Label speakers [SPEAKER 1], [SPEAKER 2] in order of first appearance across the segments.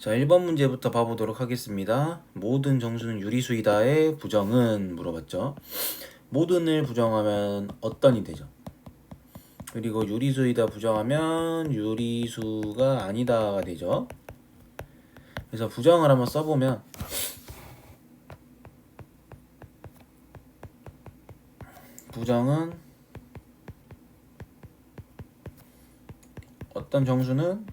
[SPEAKER 1] 자, 1번 문제부터 봐보도록 하겠습니다. 모든 정수는 유리수이다의 부정은 물어봤죠. 모든을 부정하면 어떤이 되죠? 그리고 유리수이다 부정하면 유리수가 아니다가 되죠. 그래서 부정을 한번 써보면 부정은 어떤 정수는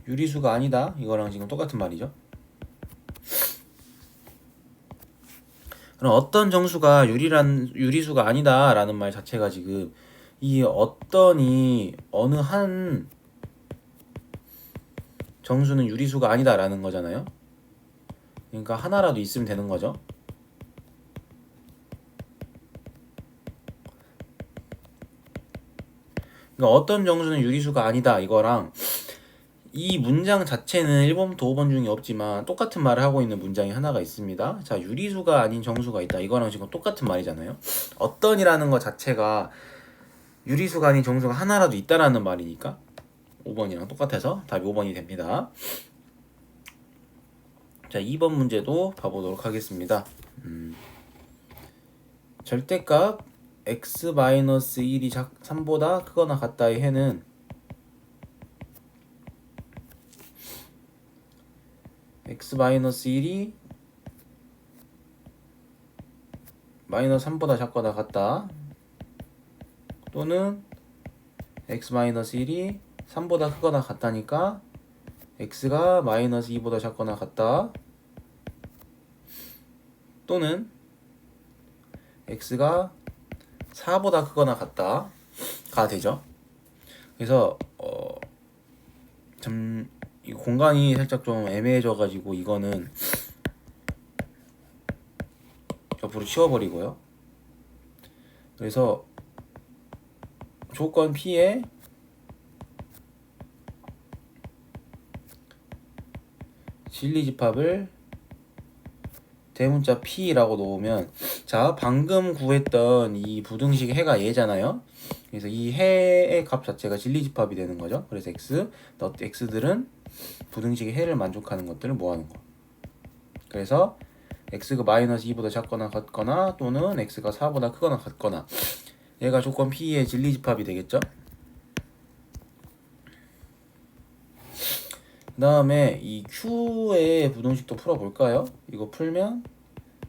[SPEAKER 1] 유리수가 아니다. 이거랑 지금 똑같은 말이죠. 그럼 어떤 정수가 유리수가 아니다 라는 말 자체가 지금 이 어떤이 어느 한 정수는 유리수가 아니다 라는 거잖아요. 그러니까 하나라도 있으면 되는 거죠. 그러니까 어떤 정수는 유리수가 아니다 이거랑 이 문장 자체는 1번부터 5번 중에 없지만 똑같은 말을 하고 있는 문장이 하나가 있습니다. 자, 유리수가 아닌 정수가 있다. 이거랑 지금 똑같은 말이잖아요. 어떤이라는 것 자체가 유리수가 아닌 정수가 하나라도 있다라는 말이니까 5번이랑 똑같아서 답이 5번이 됩니다. 자, 2번 문제도 봐보도록 하겠습니다. 절대값 x-1이 3보다 크거나 같다의 해는 x-1이 -3보다 작거나 같다 또는 x-1이 3보다 크거나 같다니까 x가 -2보다 작거나 같다 또는 x가 4보다 크거나 같다가 되죠. 그래서 이 공간이 살짝 좀 애매해져 가지고 이거는 옆으로 치워버리고요. 그래서 조건 P에 진리집합을 대문자 P라고 놓으면, 자, 방금 구했던 이 부등식 해가 얘잖아요. 그래서 이 해의 값 자체가 진리집합이 되는 거죠. 그래서 x들은 부등식의 해를 만족하는 것들을 모아놓은 거. 그래서 x가 -2보다 작거나 같거나 또는 x가 4보다 크거나 같거나, 얘가 조건 P의 진리집합이 되겠죠. 그 다음에 이 Q의 부등식도 풀어볼까요? 이거 풀면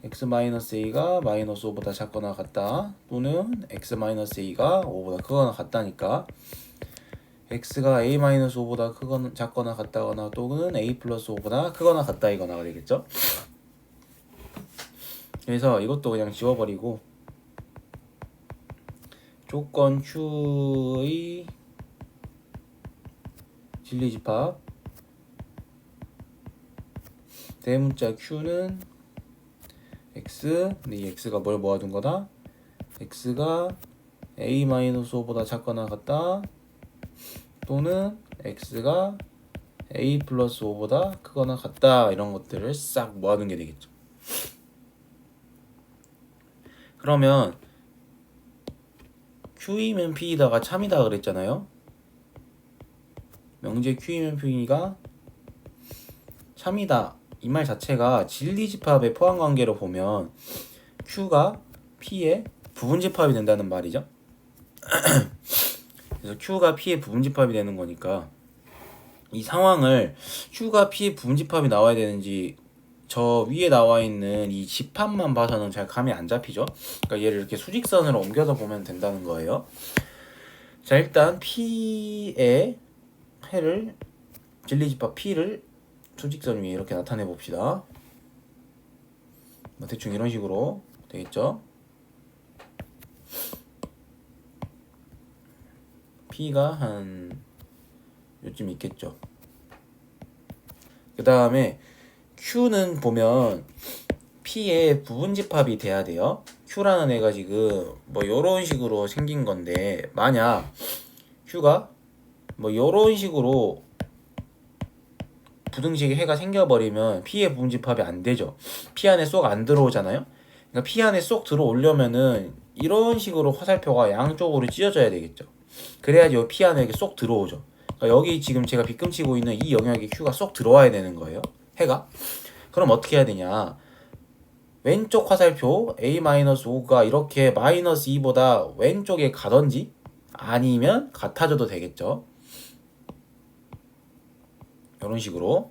[SPEAKER 1] x-a가 -5보다 작거나 같다 또는 x-a가 5보다 크거나 같다니까 x가 a-5보다 크거나 작거나 같다거나 또는 a 플러스 5보다 크거나 같다 이거나 되겠죠. 그래서 이것도 그냥 지워버리고 조건 Q의 진리집합 대문자 Q는 x, 근데 이 x가 뭘 모아둔 거다? x가 a-5보다 작거나 같다 또는 x가 a 플러스 5보다 크거나 같다, 이런 것들을 싹 모아둔 게 되겠죠. 그러면 q이면 p이다가 참이다 그랬잖아요. 명제 q이면 p가 참이다 이 말 자체가 진리집합의 포함관계로 보면 q가 p의 부분집합이 된다는 말이죠. 그래서 q가 p의 부분집합이 되는 거니까 이 상황을 q가 p의 부분집합이 나와야 되는지 저 위에 나와 있는 이 집합만 봐서는 잘 감이 안 잡히죠. 그러니까 얘를 이렇게 수직선으로 옮겨서 보면 된다는 거예요. 자, 일단 p의 해를 진리집합 p를 수직선 위에 이렇게 나타내 봅시다. 대충 이런 식으로 되겠죠. P가 한 요쯤 있겠죠. 그 다음에 Q는 보면 P의 부분집합이 돼야 돼요. Q라는 애가 지금 뭐 요런 식으로 생긴 건데, 만약 Q가 뭐 요런 식으로 부등식의 해가 생겨버리면 P의 부분집합이 안 되죠. P 안에 쏙 안 들어오잖아요. 그러니까 P 안에 쏙 들어오려면은 이런 식으로 화살표가 양쪽으로 찢어져야 되겠죠. 그래야지 이 P 안에 이렇게 쏙 들어오죠. 그러니까 여기 지금 제가 빗금치고 있는 이 영역에 Q가 쏙 들어와야 되는 거예요. 해가. 그럼 어떻게 해야 되냐? 왼쪽 화살표 A-5가 이렇게 -2보다 왼쪽에 가던지 아니면 같아져도 되겠죠. 이런 식으로.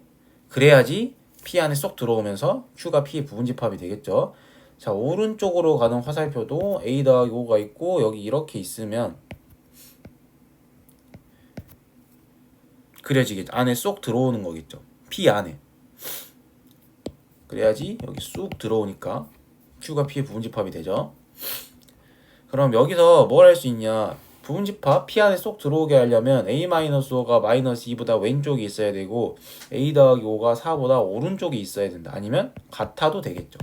[SPEAKER 1] 그래야지 P 안에 쏙 들어오면서 Q가 P의 부분집합이 되겠죠. 자, 오른쪽으로 가는 화살표도 A 더하기 5가 있고 여기 이렇게 있으면 그려지겠죠. 안에 쏙 들어오는 거겠죠. P 안에. 그래야지 여기 쑥 들어오니까 Q가 P의 부분집합이 되죠. 그럼 여기서 뭘 할 수 있냐? 부분집합 P 안에 쏙 들어오게 하려면 A-5가 -2보다 왼쪽이 있어야 되고 A 더하기 5가 4보다 오른쪽이 있어야 된다. 아니면 같아도 되겠죠.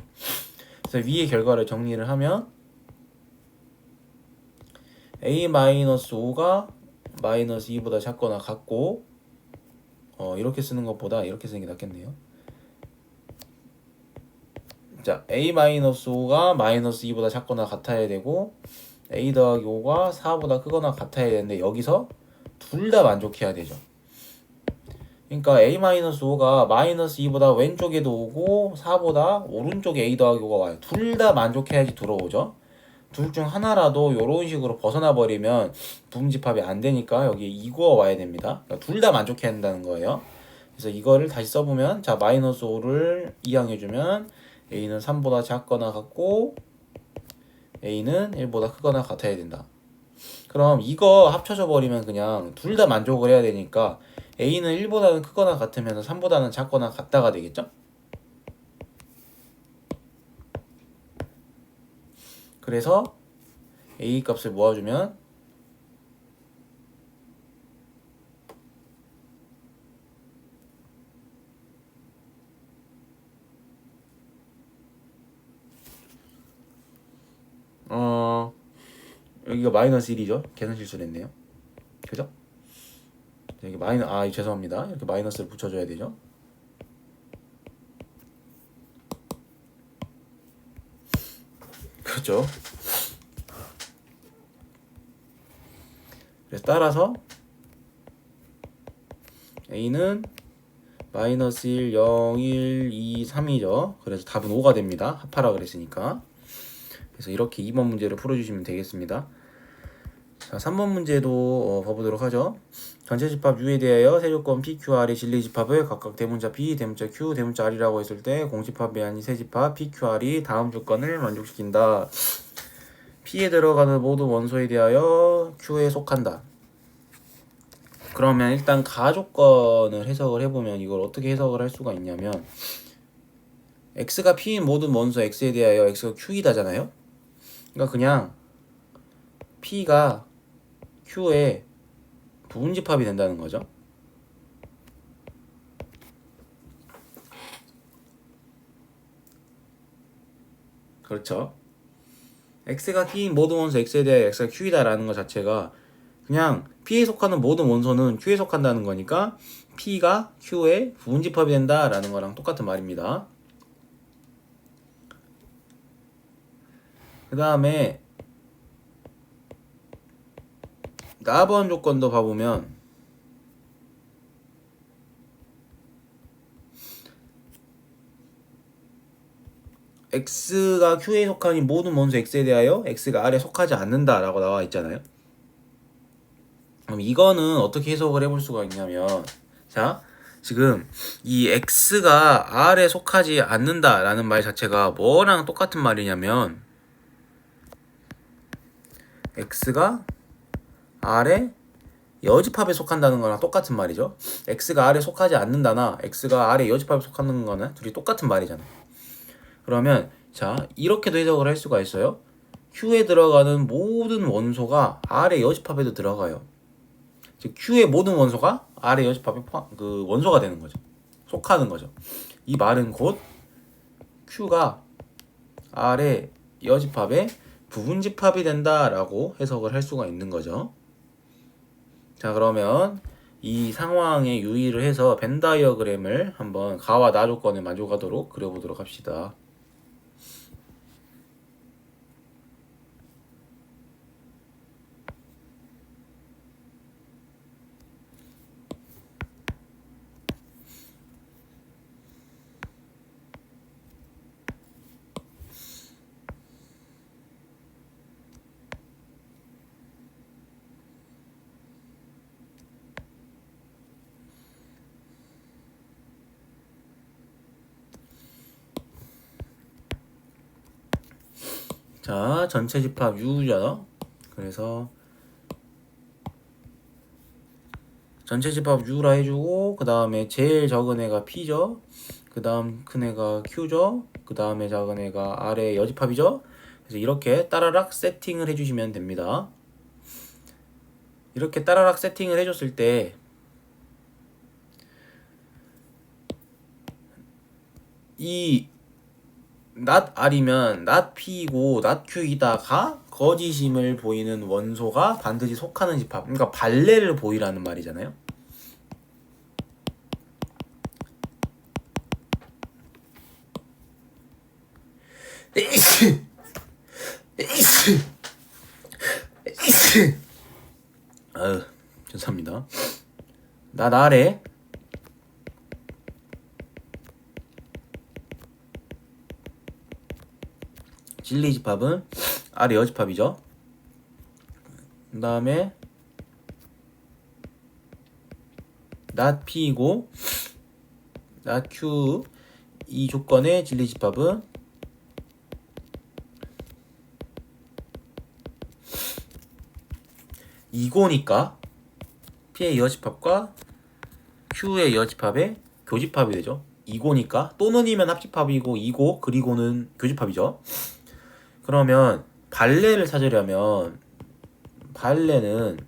[SPEAKER 1] 그래서 위의 결과를 정리를 하면 A-5가 -2보다 작거나 같고 이렇게 쓰는 것보다 이렇게 쓰는 게 낫겠네요. 자, A-5가 -2보다 작거나 같아야 되고 A 더하기 5가 4보다 크거나 같아야 되는데 여기서 둘 다 만족해야 되죠. 그러니까 A-5가 -2보다 왼쪽에도 오고 4보다 오른쪽에 A 더하기 5가 와요. 둘 다 만족해야지 들어오죠. 둘 중 하나라도 이런 식으로 벗어나 버리면 부분집합이 안 되니까 여기 이구어 와야 됩니다. 그러니까 둘 다 만족해야 된다는 거예요. 그래서 이거를 다시 써보면 자 -5를 이항해주면 A는 3보다 작거나 같고 A는 1보다 크거나 같아야 된다. 그럼 이거 합쳐져 버리면 그냥 둘 다 만족을 해야 되니까 A는 1보다는 크거나 같으면 3보다는 작거나 같다가 되겠죠? 그래서 A 값을 모아주면 여기가 -1이죠. 계산 실수를 했네요. 그죠? 여기 죄송합니다. 이렇게 마이너스를 붙여줘야 되죠. 그렇죠. 그래서 따라서 A는 -1, 0, 1, 2, 3이죠. 그래서 답은 5가 됩니다. 합하라 그랬으니까. 그래서 이렇게 2번 문제를 풀어주시면 되겠습니다. 자, 3번 문제도 봐보도록 하죠. 전체 집합 U에 대하여 세조건 P, Q, R의 진리 집합을 각각 대문자 P, 대문자 Q, 대문자 R이라고 했을 때 공집합이 아닌 세집합 P, Q, R이 다음 조건을 만족시킨다. P에 들어가는 모든 원소에 대하여 Q에 속한다. 그러면 일단 가조건을 해석을 해보면 이걸 어떻게 해석을 할 수가 있냐면 X가 P인 모든 원소 X에 대하여 X가 Q이다잖아요. 그러니까 그냥 P가 Q의 부분집합이 된다는 거죠. 그렇죠. X가 P인 모든 원소 X에 대하여 X가 Q이다라는 것 자체가 그냥 P에 속하는 모든 원소는 Q에 속한다는 거니까 P가 Q의 부분집합이 된다라는 거랑 똑같은 말입니다. 그 다음에 4번 조건도 봐보면 X가 Q에 속하는 모든 원소 X에 대하여 X가 R에 속하지 않는다라고 나와 있잖아요. 그럼 이거는 어떻게 해석을 해볼 수가 있냐면 자 지금 이 X가 R에 속하지 않는다라는 말 자체가 뭐랑 똑같은 말이냐면 X가 R의 여집합에 속한다는 거랑 똑같은 말이죠. X가 R에 속하지 않는다나 X가 R의 여집합에 속하는 거는 둘이 똑같은 말이잖아. 그러면 자 이렇게도 해석을 할 수가 있어요. Q에 들어가는 모든 원소가 R의 여집합에도 들어가요. 즉 Q의 모든 원소가 R의 여집합에 그 원소가 되는 거죠. 속하는 거죠. 이 말은 곧 Q가 R의 여집합에 부분집합이 된다라고 해석을 할 수가 있는 거죠. 자 그러면 이 상황에 유의를 해서 벤 다이어그램을 한번 가와 나 조건에 만족하도록 그려보도록 합시다. 자, 전체 집합 U잖아. 그래서 전체 집합 U라 해주고, 그 다음에 제일 적은 애가 P죠. 그 다음 큰 애가 Q죠. 그 다음에 작은 애가 아래 여집합이죠. 그래서 이렇게 따라락 세팅을 해주시면 됩니다. 이렇게 따라락 세팅을 해줬을 때 이 not R이면 not P이고 not Q이다가 거짓임을 보이는 원소가 반드시 속하는 집합. 그러니까 발레를 보이라는 말이잖아요. 아유, 죄송합니다. not R에 진리 집합은 R의 여집합이죠. 그 다음에 not P이고 not Q 이 조건의 진리 집합은 이고니까 P의 여집합과 Q의 여집합의 교집합이 되죠. 이고니까 또는이면 합집합이고 이고 그리고는 교집합이죠. 그러면 발레를 찾으려면 발레라는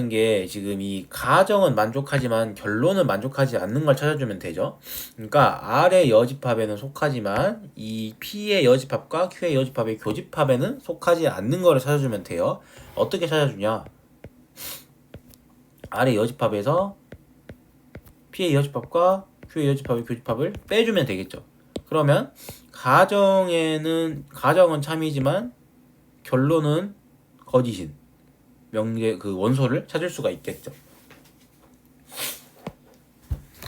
[SPEAKER 1] 게 지금 이 가정은 만족하지만 결론은 만족하지 않는 걸 찾아주면 되죠. 그러니까 R의 여집합에는 속하지만 이 P의 여집합과 Q의 여집합의 교집합에는 속하지 않는 거를 찾아주면 돼요. 어떻게 찾아주냐? R의 여집합에서 P의 여집합과 Q의 여집합의 교집합을 빼주면 되겠죠. 그러면 가정은 참이지만 결론은 거짓인 명제 그 원소를 찾을 수가 있겠죠.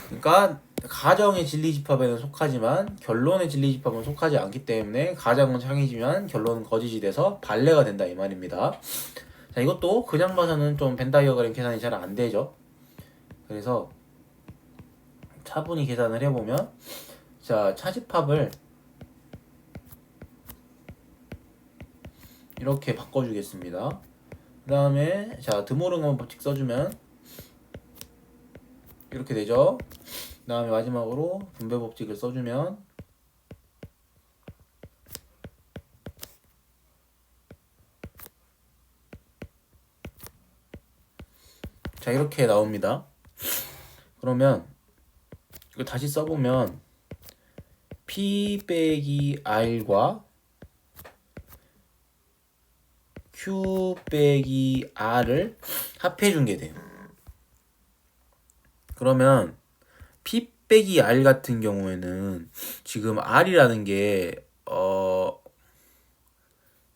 [SPEAKER 1] 그러니까 가정의 진리집합에는 속하지만 결론의 진리집합은 속하지 않기 때문에 가정은 참이지만 결론은 거짓이 돼서 발레가 된다 이 말입니다. 자, 이것도 그냥 봐서는 좀 벤 다이어그램 계산이 잘 안 되죠. 그래서 차분히 계산을 해보면, 자, 차집합을 이렇게 바꿔주겠습니다. 그 다음에 자, 드모르건 법칙 써주면 이렇게 되죠. 그 다음에 마지막으로 분배 법칙을 써주면 자, 이렇게 나옵니다. 그러면 이거 다시 써보면 P 빼기 R과 Q 빼기 R을 합해준 게 돼요. 그러면 P 빼기 R 같은 경우에는 지금 R이라는 게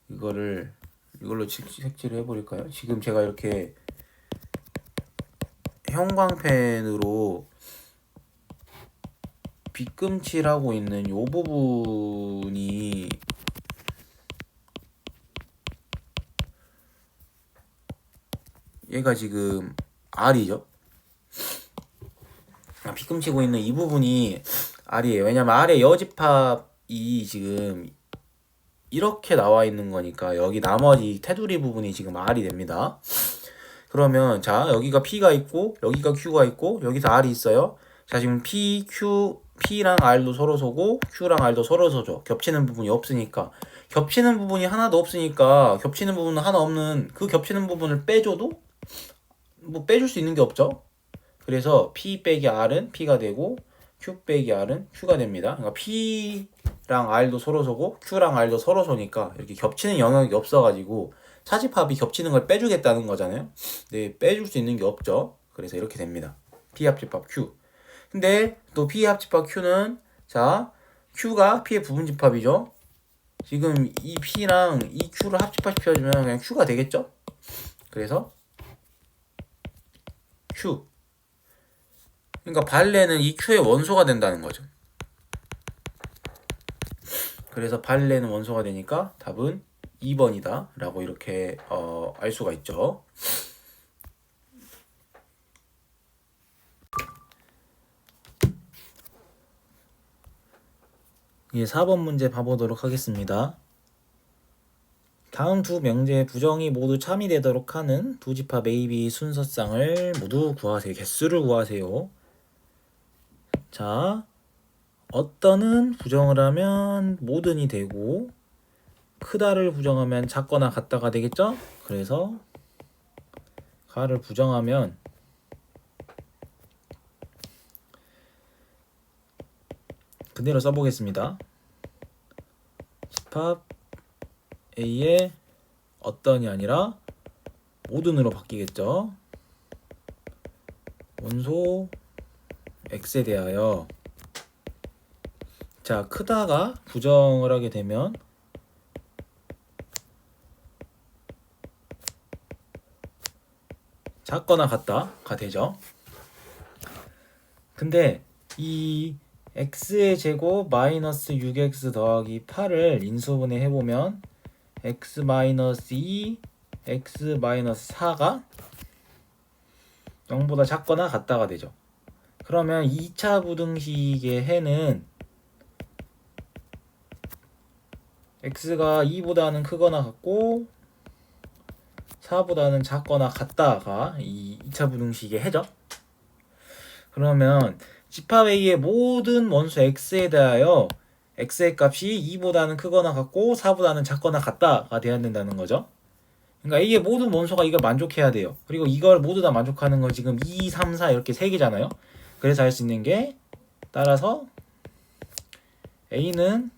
[SPEAKER 1] 이걸로 색칠을 해버릴까요? 지금 제가 이렇게 형광펜으로 빗금칠하고 있는 이 부분이 얘가 지금 R이죠. 빗금치고 있는 이 부분이 R이에요. 왜냐면 R의 여집합이 지금 이렇게 나와 있는 거니까 여기 나머지 테두리 부분이 지금 R이 됩니다. 그러면 자, 여기가 P가 있고 여기가 Q가 있고 여기서 R이 있어요. 자, 지금 P랑 R도 서로 서고 Q랑 R도 서로 서죠. 겹치는 부분이 없으니까. 겹치는 부분이 하나도 없으니까 겹치는 부분은 하나 없는 그 겹치는 부분을 빼줘도 뭐 빼줄 수 있는 게 없죠. 그래서 P 빼기 R은 P가 되고 Q 빼기 R은 Q가 됩니다. 그러니까 P랑 R도 서로 서고 Q랑 R도 서로 서니까 이렇게 겹치는 영역이 없어가지고 차집합이 겹치는 걸 빼주겠다는 거잖아요. 네, 빼줄 수 있는 게 없죠. 그래서 이렇게 됩니다. P 합집합 Q. 근데 또 P 합집합 Q는 자, Q가 P의 부분집합이죠. 지금 이 P랑 이 Q를 합집합시켜주면 그냥 Q가 되겠죠. 그래서 Q. 그러니까 발레는 이 Q의 원소가 된다는 거죠. 그래서 발레는 원소가 되니까 답은 2번이다 라고 이렇게 알 수가 있죠. 이제 4번 문제 봐보도록 하겠습니다. 다음 두 명제의 부정이 모두 참이되도록 하는 두 집합 A, B 순서쌍을 모두 구하세요. 개수를 구하세요. 자, 어떤은 부정을 하면 모든이 되고 크다를 부정하면 작거나 같다가 되겠죠? 그래서 가를 부정하면 그대로 써보겠습니다. 집합 A의 어떤이 아니라 모든으로 바뀌겠죠. 원소 X에 대하여 자, 크다가 부정을 하게 되면 작거나 같다가 되죠. 근데 이 x의 제곱 마이너스 6x 더하기 8을 인수분해 해보면 x 마이너스 2, x 마이너스 4가 0보다 작거나 같다가 되죠. 그러면 2차 부등식의 해는 x가 2보다는 크거나 같고 4보다는 작거나 같다가 이 2차 부등식의 해죠. 그러면 집합 A의 모든 원수 x에 대하여 x의 값이 2보다는 크거나 같고 4보다는 작거나 같다가 돼야 된다는 거죠. 그러니까 A의 모든 원소가 이걸 만족해야 돼요. 그리고 이걸 모두 다 만족하는 건 지금 2, 3, 4 이렇게 3개잖아요. 그래서 할 수 있는 게 따라서 A는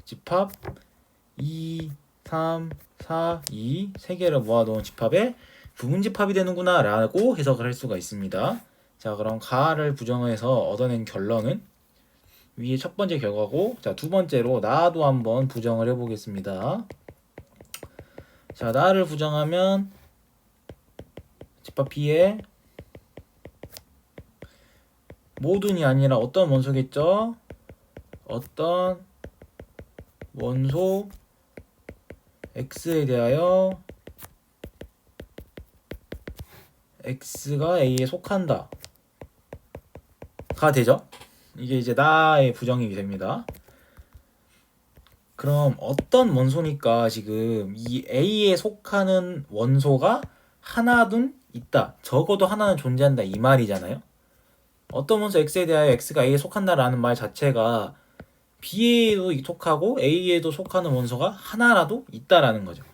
[SPEAKER 1] 집합 2, 3, 4, 2 3개를 모아놓은 집합의 부분집합이 되는구나 라고 해석을 할 수가 있습니다. 자, 그럼 가를 부정해서 얻어낸 결론은 위에 첫 번째 결과고, 자, 두 번째로 나도 한번 부정을 해보겠습니다. 자, 나를 부정하면 집합 B에 모든이 아니라 어떤 원소겠죠? 어떤 원소 X에 대하여 X가 A에 속한다 가 되죠. 이게 이제 나의 부정이 됩니다. 그럼 어떤 원소니까 지금 이 A에 속하는 원소가 하나든 있다, 적어도 하나는 존재한다 이 말이잖아요. 어떤 원소 X에 대하여 X가 A에 속한다라는 말 자체가 B에도 속하고 A에도 속하는 원소가 하나라도 있다라는 거죠.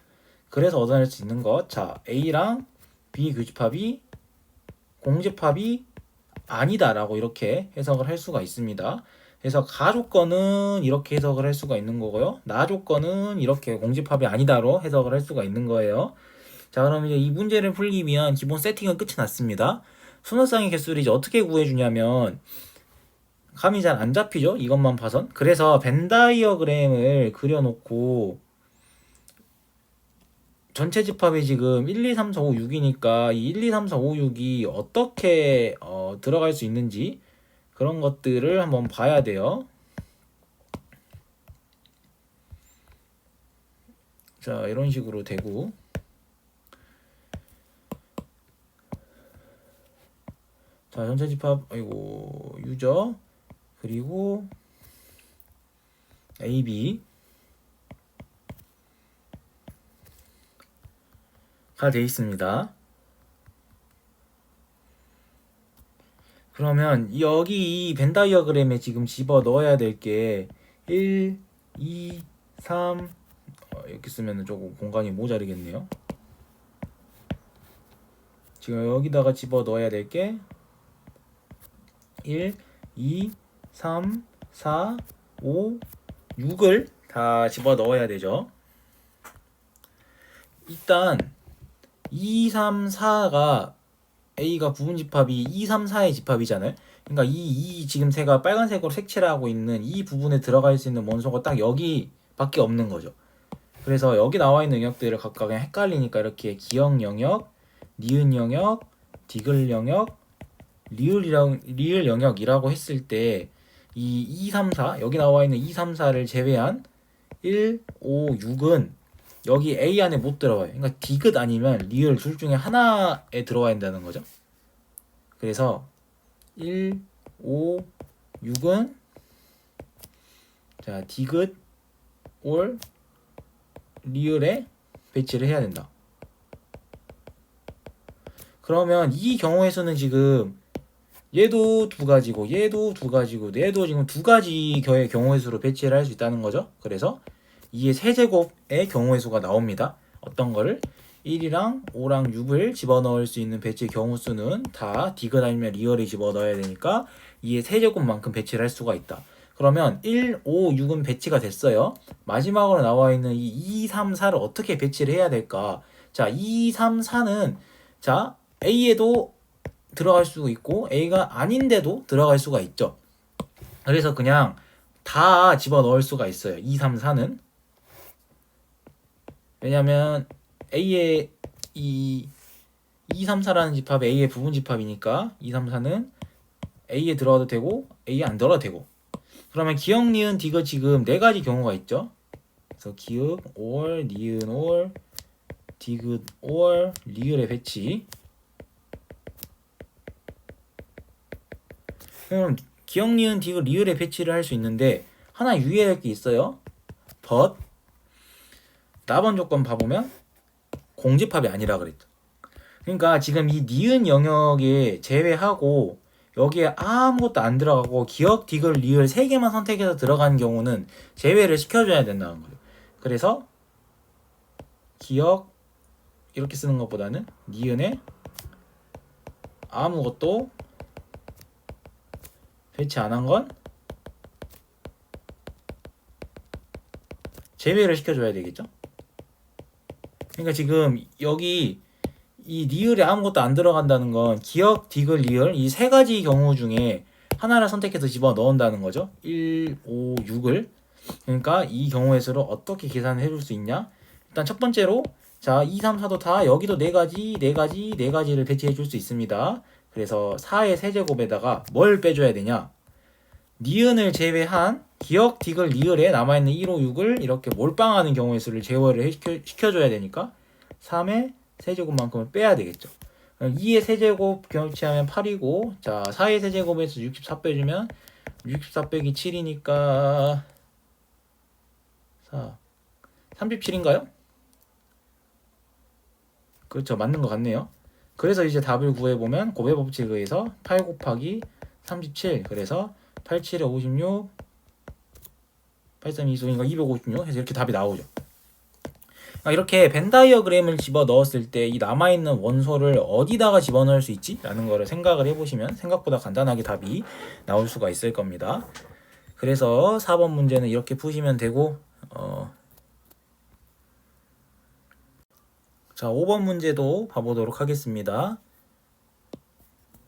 [SPEAKER 1] 그래서 얻어낼 수 있는 것, 자, A랑 B 교집합이 공집합이 아니다라고 이렇게 해석을 할 수가 있습니다. 그래서 가 조건은 이렇게 해석을 할 수가 있는 거고요. 나 조건은 이렇게 공집합이 아니다로 해석을 할 수가 있는 거예요. 자, 그럼 이제 이 문제를 풀기 위한 기본 세팅은 끝이 났습니다. 순서쌍의 개수를 이제 어떻게 구해주냐면 감이 잘 안 잡히죠? 이것만 봐선. 그래서 벤 다이어그램을 그려놓고 전체 집합이 지금 1, 2, 3, 4, 5, 6이니까 이 1, 2, 3, 4, 5, 6이 어떻게 들어갈 수 있는지 그런 것들을 한번 봐야 돼요. 자, 이런 식으로 되고, 자, 전체 집합 아이고 유저 그리고 AB 가 되어 있습니다. 그러면 여기 이 벤 다이어그램에 지금 집어 넣어야 될 게 1, 2, 3 이렇게 쓰면 조금 공간이 모자르겠네요. 지금 여기다가 집어 넣어야 될 게 1, 2, 3, 4, 5, 6을 다 집어 넣어야 되죠. 일단 2, 3, 4가 A가 부분집합이 2, 3, 4의 집합이잖아요. 그러니까 이 지금 제가 빨간색으로 색칠을 하고 있는 이 부분에 들어갈 수 있는 원소가 딱 여기밖에 없는 거죠. 그래서 여기 나와 있는 영역들을 각각 그냥 헷갈리니까 이렇게 기역 영역, 니은 영역, 디귿 영역, 리을 영역이라고 했을 때 이 2, 3, 4 여기 나와 있는 2, 3, 4를 제외한 1, 5, 6은 여기 A 안에 못 들어가요. 그러니까 디귿 아니면 리을 둘 중에 하나에 들어와야 된다는 거죠. 그래서 1, 5, 6은 자, 디귿 올 리을에 배치를 해야 된다. 그러면 이 경우의 수는 지금 얘도 두 가지고 얘도 두 가지고 얘도 지금 두 가지 경우의 수로 배치를 할 수 있다는 거죠. 그래서 2의 세제곱의 경우의 수가 나옵니다. 어떤 거를? 1이랑 5랑 6을 집어넣을 수 있는 배치의 경우 수는 다 디귿 아니면 리을에 집어넣어야 되니까 2의 세제곱만큼 배치를 할 수가 있다. 그러면 1, 5, 6은 배치가 됐어요. 마지막으로 나와 있는 이 2, 3, 4를 어떻게 배치를 해야 될까? 자, 2, 3, 4는 자, A에도 들어갈 수 있고 A가 아닌데도 들어갈 수가 있죠. 그래서 그냥 다 집어넣을 수가 있어요. 2, 3, 4는. 왜냐면 A의 2, 3, 4라는 집합이 A의 부분 집합이니까 2, 3, 4는 A에 들어가도 되고 A에 안 들어가도 되고. 그러면 기역, 니은, 디귿 지금 네 가지 경우가 있죠. 그래서 기역, 올, 니은, 올, 디귿, 올, 리을의 배치. 그럼 기역, 니은, 디귿, 리을의 배치를 할 수 있는데 하나 유의할 게 있어요. but 답안 조건 봐보면 공집합이 아니라 그랬죠. 그러니까 지금 이 니은 영역에 제외하고 여기에 아무것도 안 들어가고 기역, 디귿, 리을 세 개만 선택해서 들어가는 경우는 제외를 시켜줘야 된다는 거예요. 그래서 기역 이렇게 쓰는 것보다는 니은에 아무것도 배치 안 한 건 제외를 시켜줘야 되겠죠. 그러니까 지금 여기 이 리을에 아무것도 안 들어간다는 건 기역, 디귿, 리을 이 세 가지 경우 중에 하나를 선택해서 집어 넣는다는 거죠. 1, 5, 6을. 그러니까 이 경우의 수를 어떻게 계산을 해줄 수 있냐? 일단 첫 번째로 자 2, 3, 4도 다 여기도 네 가지를 배치해 줄 수 있습니다. 그래서 4의 세제곱에다가 뭘 빼줘야 되냐? 니은을 제외한 기역, 디귿, 리을에 남아있는 1, 5, 6을 이렇게 몰빵하는 경우의 수를 제외를 시켜줘야 되니까 3의 세제곱만큼을 빼야 되겠죠. 2의 세제곱 교체하면 8이고 자 4의 세제곱에서 64 빼주면 64 빼기 7이니까 4 37인가요? 그렇죠. 맞는 것 같네요. 그래서 이제 답을 구해보면 곱의 법칙에 의해서 8 곱하기 37 그래서 8, 7에 56 8, 3, 2, 2니까 256 해서 이렇게 답이 나오죠. 이렇게 벤 다이어그램을 집어 넣었을 때 이 남아있는 원소를 어디다가 집어넣을 수 있지? 라는 거를 생각을 해보시면 생각보다 간단하게 답이 나올 수가 있을 겁니다. 그래서 4번 문제는 이렇게 푸시면 되고 자 5번 문제도 봐보도록 하겠습니다.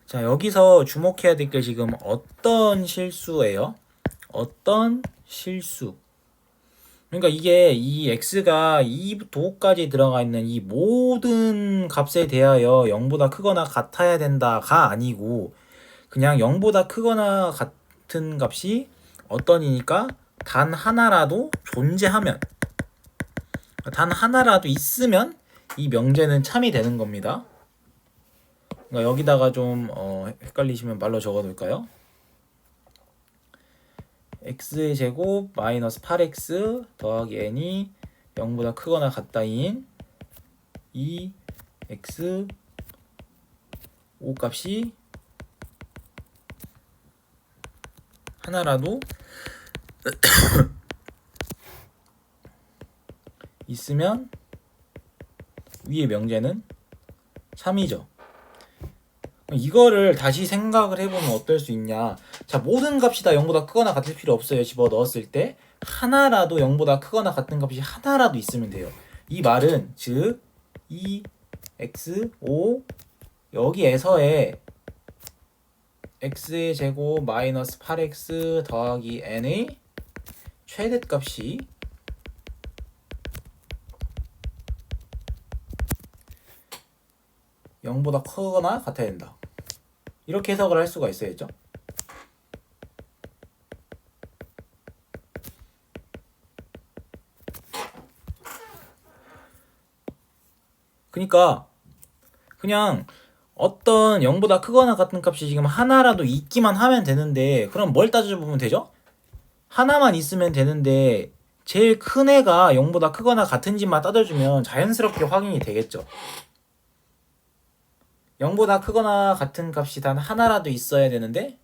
[SPEAKER 1] 자 여기서 주목해야 될 게 지금 어떤 실수예요? 어떤 실수. 그러니까 이게 이 x가 2부터 5까지 들어가 있는 이 모든 값에 대하여 0보다 크거나 같아야 된다가 아니고 그냥 0보다 크거나 같은 값이 어떤이니까 단 하나라도 존재하면 단 하나라도 있으면 이 명제는 참이 되는 겁니다. 그러니까 여기다가 좀 헷갈리시면 말로 적어 놓을까요? x의 제곱 마이너스 8x 더하기 n이 0보다 크거나 같다인 이 x 5 값이 하나라도 있으면 위의 명제는 참이죠. 이거를 다시 생각을 해보면 어떨 수 있냐. 자 모든 값이 다 0보다 크거나 같을 필요 없어요. 집어 넣었을 때 하나라도 0보다 크거나 같은 값이 하나라도 있으면 돼요. 이 말은 즉 2x5 여기에서의 x의 제곱 마이너스 8x 더하기 n의 최대값이 (0보다) 크거나 같아야 된다. 이렇게 해석을 할 수가 있어야죠. 그러니까 그냥 어떤 0보다 크거나 같은 값이 지금 하나라도 있기만 하면 되는데 그럼 뭘 따져보면 되죠? 하나만 있으면 되는데 제일 큰 애가 0보다 크거나 같은지만 따져주면 자연스럽게 확인이 되겠죠. 0보다 크거나 같은 값이 단 하나라도 있어야 되는데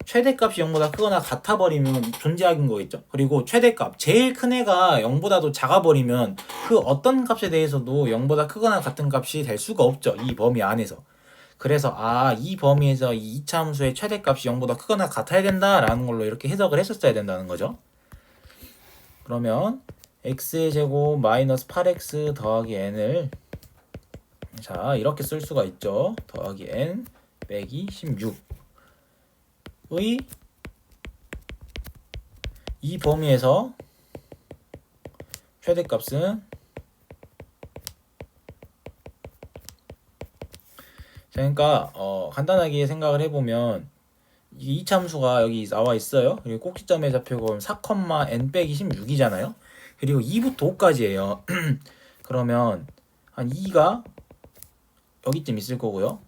[SPEAKER 1] 최대값이 0보다 크거나 같아버리면 존재하는 거겠죠. 그리고 최대값 제일 큰 애가 0보다도 작아버리면 그 어떤 값에 대해서도 0보다 크거나 같은 값이 될 수가 없죠. 이 범위 안에서. 그래서 이 범위에서 이 이차함수의 최대값이 0보다 크거나 같아야 된다라는 걸로 이렇게 해석을 했었어야 된다는 거죠. 그러면 x의 제곱 마이너스 8x 더하기 n을 자 이렇게 쓸 수가 있죠. 더하기 n 빼기 16의 이 범위에서 최대값은 그러니까 간단하게 생각을 해보면 이 이차함수가 여기 나와 있어요. 그리고 꼭지점에 잡히고 4,n 빼기 16이잖아요. 그리고 2부터 5까지예요. 그러면 한 2가 여기쯤 있을 거고요.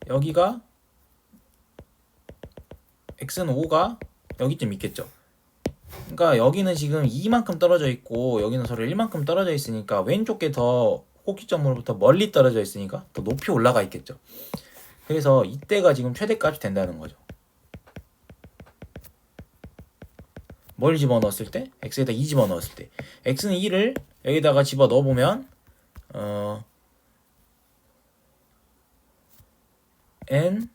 [SPEAKER 1] 여기가 x는 5가 여기쯤 있겠죠. 그러니까 여기는 지금 2만큼 떨어져 있고 여기는 서로 1만큼 떨어져 있으니까 왼쪽 게 더 꼭지점으로부터 멀리 떨어져 있으니까 더 높이 올라가 있겠죠. 그래서 이때가 지금 최대값이 된다는 거죠. 뭘 집어넣었을 때? x에다 2 집어넣었을 때 x는 2를 여기다가 집어넣어보면 n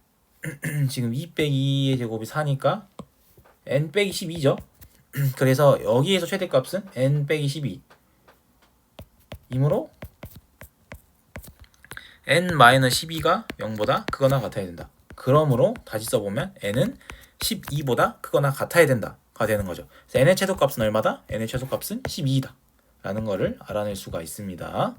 [SPEAKER 1] 지금 2 빼기 2의 제곱이 4니까 n 빼기 12죠. 그래서 여기에서 최대값은 n 빼기 12 이므로 n-12가 0보다 크거나 같아야 된다. 그러므로 다시 써보면 n은 12보다 크거나 같아야 된다가 되는 거죠. 그래서 n의 최소값은 얼마다? n의 최소값은 12이다 라는 거를 알아낼 수가 있습니다.